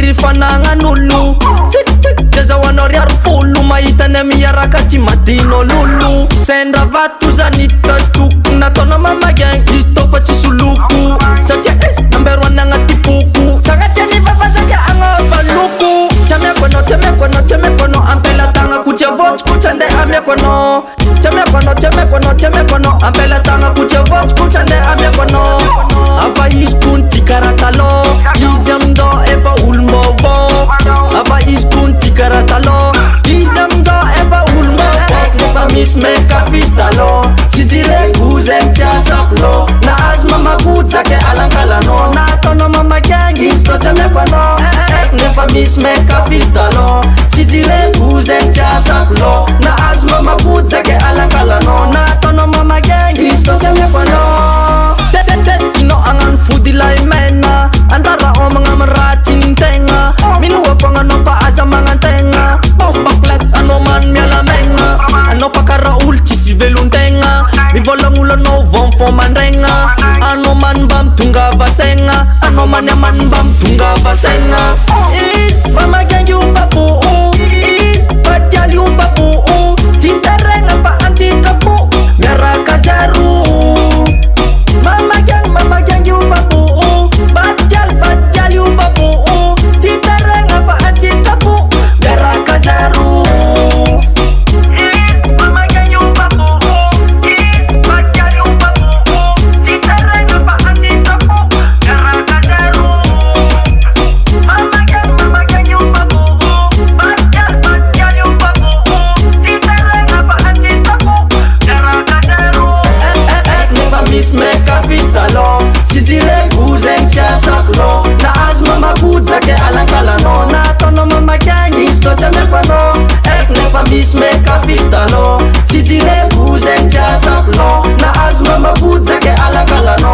ny fanagnan'olo jazahoanao riaro folo mahitany miaraka tsy madino lolo sendra vato zany tatoko nataonao mamagang izy tô fa tsy soloko satria number 1 agnaty foko sagnatria ny vavazaga agnava loko tsamiako anao ampela tagna kotsy avotsoko tsy andeha amiako anao tsamiako anao ampela tagna kotsy avotsoko tsy andeha amiako anao ava izy kony ty karaha talô izy amindao efa olombôvô ava izy kony ty karaha talô izy amindao efa olombôvô nefa misy mekafisy talô tsy jireko zegny tiasaplô na azo mamakotsake alankalanao na ataonao mamakiagny izy tô tsy amiako anao nefa misy mekafisy talô tsy jireko zegny tiasaplô na azo mamakotsake alankalanao na ataonao mamakiagny izy tô tsy amiako anao tetetetinao agnano fody lay mena andrara omagna amiratsy nintegna minoa fogna anao fa aza magnantegna bombaklet anao mano mialamegna anao fa karaha olo tsisy velontegna mivolagnolona anao vonfon mandregna anao mano mba mitonga vasegna anao many amany mba mitonga vasegna izy mamakiangy ompaboo izy batialy ompaboo tsy teregna fa antsitrapo miaraka zaro mamakiangy ompaboo batialy ompaboo tsy teregna fa antsitrapo miaraka zaro tsy jireko zegny tiasaplô na azo mamakotsake alankalanao na ataonao mamakiagny izy tô tsy amiako anao nefa misy mekafisy talô tsy jireko zegny tiasaplô na azo mamakotsake alankalanao